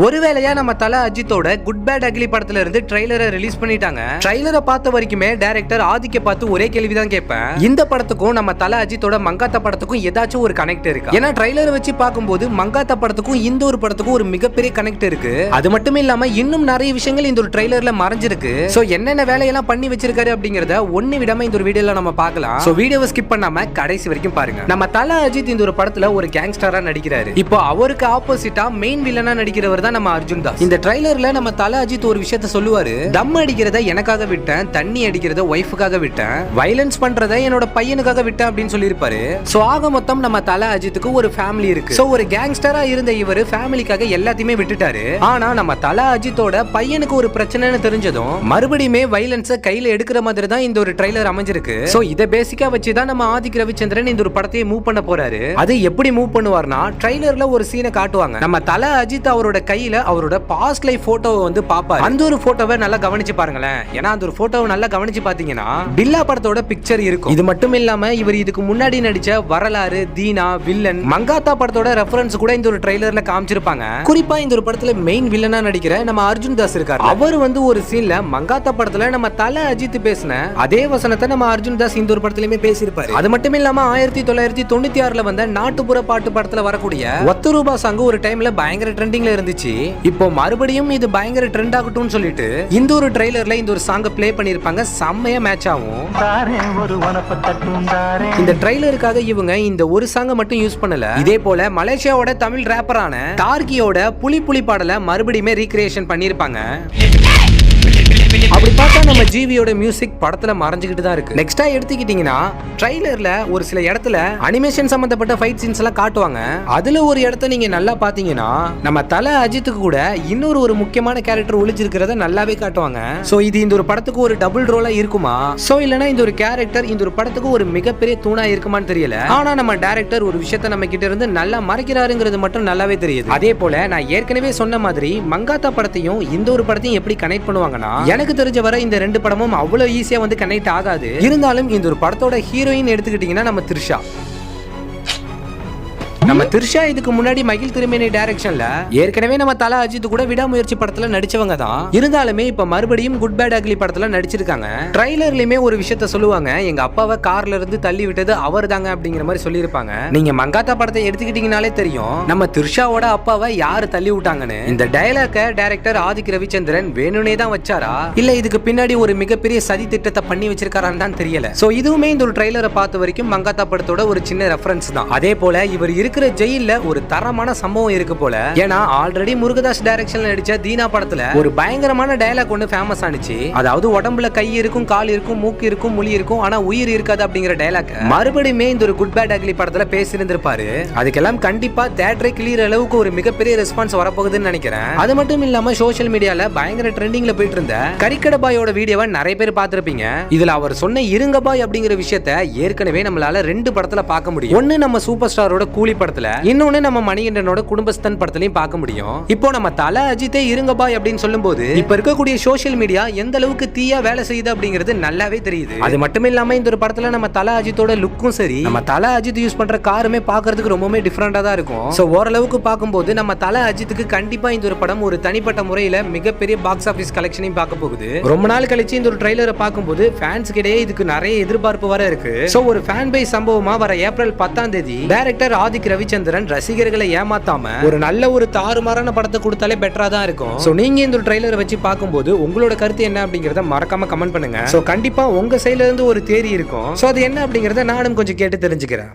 ஒருவேளையா நம்ம தல அஜித்தோட குட் பேட் அக்லி படத்துல இருந்து ட்ரைலரை ரிலீஸ் பண்ணிட்டாங்க. ட்ரைலரை பார்த்த வரைக்குமே டைரக்டர் ஆதிக்க பார்த்து ஒரே கேள்விதான் கேட்பேன், இந்த படத்துக்கும் நம்ம தல அஜித்தோட மங்காத்தா படத்துக்கும் ஏதாச்சும் ஒரு கனெக்ட் இருக்கு? ஏன்னா ட்ரைலரை வச்சு பார்க்கும்போது மங்காத்தா படத்துக்கும் இந்த ஒரு படத்துக்கும் ஒரு மிகப்பெரிய கனெக்ட் இருக்கு. அது மட்டும் இல்லாம இன்னும் நிறைய விஷயங்கள் இந்த ஒரு ட்ரைலர்ல மறைஞ்சிருக்கு. சோ என்னென்ன வேலையெல்லாம் பண்ணி வச்சிருக்காரு அப்படிங்கறத ஒண்ணு விடாம இந்த ஒரு வீடியோல நம்ம பார்க்கலாம். சோ வீடியோவை ஸ்கிப் பண்ணாம கடைசி வரைக்கும் பாருங்க. நம்ம தல அஜித் இந்த ஒரு படத்துல ஒரு கேங்ஸ்டரா நடிக்கிறாரு. இப்போ அவருக்கு ஆப்போசிட்டா மெயின் வில்லனா நடிக்கிறவர் தான் நம்ம அர்ஜுன் தாஸ். இந்த ட்ரைலர்ல நம்ம தல அஜித் ஒரு விஷயத்தை சொல்லுவாரு, தம் அடிக்கிறத எனக்காக விட்டேன், தண்ணி அடிக்கிறத ஒய்ஃபுக்காக விட்டேன், வயலன்ஸ் பண்றத என்னோட பையனுக்காக விட்டேன் அப்படின்னு சொல்லியிருப்பாரு. சோ ஆக மொத்தம் நம்ம தல அஜித்துக்கு ஒரு ஃபேமிலி இருக்கு. சோ ஒரு கேங்ஸ்டரா இருந்த இவர் ஃபேமிலிக்காக எல்லாத்தையுமே விட்டுட்டாரு. ஆனா நம்ம தல அஜித்தோட பையனுக்கு ஒரு பிரச்சனைன்னு தெரிஞ்சதும் மறுபடியுமே வயலன்ஸை கையில எடுக்கிற மாதிரி தான் இந்த ஒரு ட்ரைலர் அமைஞ்சிருக்கு. சோ இதை பேசிக்கா வச்சுதான் நம்ம ஆதிக் ரவிச்சந்திரன் இந்த ஒரு படத்தையே மூவ் பண்ண போறாரு. அது எப்படி மூவ் பண்ணுவார்னா, ட்ரைலர்ல ஒரு சீனை காட்டுவாங்க. நம்ம தல அஜித் அவரோட கையில அவரோட பாஸ்ட் லைஃப் போட்டோவை வந்து பாப்பாரு. அந்த ஒரு போட்டோவை நல்லா கவனிச்சு பாருங்களேன். ஏன்னா அந்த ஒரு போட்டோவை நல்லா கவனிச்சு பாத்தீங்கன்னா பில்லா படத்தோட பிக்சர் இருக்கும். இது மட்டும் இல்லாம இவர் இதுக்கு முன்னாடி நடிச்ச வரலாறு, தீனா, வில்லன், மங்காத்தா படத்தோட ரெஃபரன்ஸ் கூட இந்த ஒரு ட்ரைலர்ல காமிச்சிருப்பாங்க. குறிப்பா இந்த ஒரு படத்துல மெயின் வில்லனா நடிக்கிற நம்ம அர்ஜுன் தாஸ் இருக்காரு. அவர் வந்து ஒரு சீன்ல மங்காத்தா படத்துல நம்ம தல அஜித் பேசின அதே வசனத்தை நம்ம அர்ஜுன் தாஸ் இந்த ஒரு படத்திலுமே பேசியிருப்பாரு. அது மட்டும் இல்லாம 1996ல வந்த நாட்டுப்புற பாட்டு படத்துல வரக்கூடிய ஒத்து ரூபா சாங் ஒரு டைம்ல பயங்கர ட்ரெண்டிங்ல இருந்துச்சு. இப்போ மறுபடியும் இது பயங்கர ட்ரெண்ட் ஆகட்டும்னு சொல்லிட்டு இந்த ஒரு ட்ரைலர்ல இந்த ஒரு சாங் ப்ளே பண்ணிருப்பாங்க. செம்மையா மேட்ச் ஆகும். இந்த ட்ரைலருக்காக இவங்க இந்த ஒரு சாங் மட்டும் யூஸ் பண்ணல. இதே போல மலேசியாவோட தமிழ் ரேப்பரான டார்கியோட புலி புலி பாடலை மறுபடியுமே ரீக்ரியேஷன் பண்ணிருப்பாங்க. அப்படி பார்த்தா நம்ம ஜிவியோட மியூசிக் படத்துல மறைஞ்சுக்கிட்டு தான் இருக்கு. நெக்ஸ்டா எடுத்துக்கிட்டீங்கன்னா ட்ரைலர்ல ஒரு சில இடத்துல அனிமேஷன் சம்பந்தப்பட்ட ஃபைட் சீன்ஸ் எல்லாம் காட்டுவாங்க. அதுல ஒரு இடத்த நீங்க நல்லா பாத்தீங்கன்னா நம்ம தல அஜித்துக்கு கூட இன்னொரு ஒரு முக்கியமான கேரக்டர் ஒளிஞ்சிருக்கிறத நல்லாவே காட்டுவாங்க. சோ இது இந்த ஒரு படத்துக்கு ஒரு டபுள் ரோலா இருக்குமா, சோ இல்லனா இந்த ஒரு கேரக்டர் இந்த ஒரு படத்துக்கு ஒரு மிகப்பெரிய தூணா இருக்குமான்னு தெரியல. ஆனா நம்ம டைரக்டர் ஒரு விஷயத்தை நம்ம கிட்ட இருந்து நல்லா மறைக்கிறாருங்கிறது மட்டும் நல்லாவே தெரியுது. அதே போல நான் ஏற்கனவே சொன்ன மாதிரி மங்காத்தா படத்தையும் இந்த ஒரு படத்தையும் எப்படி கனெக்ட் பண்ணுவாங்கன்னா, எனக்கு தெரிஞ்ச வரை இந்த ரெண்டு படமும் அவ்வளவு ஈஸியா வந்து கனெக்ட் ஆகாது. இருந்தாலும் இந்த ஒரு படத்தோட ஹீரோயின் எடுத்துக்கிட்டீங்கன்னா நம்ம த்ரிஷா. நம்ம த்ரிஷா இதுக்கு முன்னாடி மகிழ் திருமேனி டைரக்ஷன்ல ஏற்கனவே நம்ம தல அஜித் கூட விடாமுயற்சி படத்துல நடிச்சவங்க தான். இருந்தாலுமே இப்ப மறுபடியும் குட் பேட் அக்லி படத்துல நடிச்சிருக்காங்க. ட்ரைலர்லயுமே ஒரு விஷயத்த சொல்லுவாங்க, எங்க அப்பாவை கார்ல இருந்து தள்ளி விட்டது அவர் தாங்க அப்படிங்கிற மாதிரி சொல்லியிருப்பாங்க. நீங்க மங்காத்தா படத்தை எடுத்துக்கிட்டீங்கனாலே தெரியும் நம்ம த்ரிஷாவோட அப்பாவை யாரு தள்ளி விட்டாங்கன்னு. இந்த டயலாக டைரக்டர் ஆதிக் ரவிச்சந்திரன் வேணும்னே தான் வச்சாரா, இல்ல இதுக்கு பின்னாடி ஒரு மிகப்பெரிய சதி திட்டத்தை பண்ணி வச்சிருக்காரான்னு தான் தெரியல. சோ இதுவுமே இந்த ஒரு ட்ரைலரை பார்த்த வரைக்கும் மங்காத்தா படத்தோட ஒரு சின்ன ரெஃபரன்ஸ் தான். அதே போல இவர் இருக்கிற ஜெயில்ல ஒரு தரமான சம்பவம் இருக்கு போல. ஏன்னா ஆல்ரெடி முருகதாஸ் டைரக்ஷன்ல நடிச்ச தீனா படத்துல ஒரு பயங்கரமான டயலாக் ஒன்று ஃபேமஸ் ஆனிச்சு. அதாவது உடம்புல கை இருக்கும், கால் இருக்கும், மூக்கு இருக்கும், முழி இருக்கும், ஆனா உயிர் இருக்காது அப்படிங்கிற டயலாக் மறுபடியுமே இந்த ஒரு குட் பேட் அக்லி படத்துல பேசியிருந்திருப்பாரு. அதுக்கெல்லாம் கண்டிப்பா தியேட்டரை கிளியர் அளவுக்கு ஒரு மிகப்பெரிய ரெஸ்பான்ஸ் வரப்போகுதுன்னு நினைக்கிறேன். அது மட்டும் இல்லாம சோசியல் மீடியால பயங்கர ட்ரெண்டிங்ல போயிட்டு இருந்த கரிக்கட பாயோட வீடியோவை நிறைய பேர் பார்த்திருப்பீங்க. இதுல அவர் சொன்ன இருங்க பாய் அப்படிங்கிற விஷயத்த ஏற்கனவே நம்மளால ரெண்டு படத்துல பார்க்க முடியும். ஒன்னு நம்ம சூப்பர் ஸ்டாரோட கூலி படத்துல, இன்னொன்னு நம்ம மணிகண்டனோட குடும்பஸ்தன் படத்திலையும் பார்க்க முடியும். இப்போ நம்ம தல அஜித்தே இருங்க பாய் அப்படின்னு சொல்லும்போது இப்ப இருக்கக்கூடிய சோசியல் மீடியா எந்த அளவுக்கு தீயா வேலை செய்யுது அப்படிங்கிறது நல்லாவே தெரியுது. அது மட்டும் இல்லாம இந்த ஒரு படத்துல நம்ம தல அஜித்தோட லுக்கும் சரி, நம்ம தல அஜித் யூஸ் பண்ற காருமே பாக்குறதுக்கு ரொம்பவே டிஃபரெண்டா தான் இருக்கும். சோ ஓரளவுக்கு பார்க்கும்போது நம்ம தல அஜித்துக்கு கண்டிப்பா இந்த ஒரு படம் ஒரு தனிப்பட்ட முறையில மிகப்பெரிய பாக்ஸ் ஆபீஸ் கலெக்ஷனையும் பார்க்க போகுது. ரொம்ப நாள் கழிச்சு இந்த ஒரு ட்ரைலரை பார்க்கும்போது ஃபேன்ஸ் கிடையே இதுக்கு நிறைய எதிர்பார்ப்பு வர இருக்கு. சோ ஒரு ஃபேன் பேஸ் சம்பவமா வர ஏப்ரல் 10ஆம் தேதி டைரக்டர் ஆதிக் ரவிச்சந்திரன் ரசிகர்களை ஏமாத்தாம ஒரு நல்ல ஒரு தாறுமாறான படத்தை கொடுத்தாலே பெட்டரா தான் இருக்கும். சோ நீங்க இந்த ட்ரைலரை வச்சு பார்க்கும்போது உங்களோட கருத்து என்ன அப்படிங்கறத மறக்காம கமெண்ட் பண்ணுங்க. சோ கண்டிப்பா உங்க சைடுல இருந்து ஒரு தேரி இருக்கும். சோ அது என்ன அப்படிங்கறத நானும் கொஞ்சம் கேட்டு தெரிஞ்சுக்கிறேன்.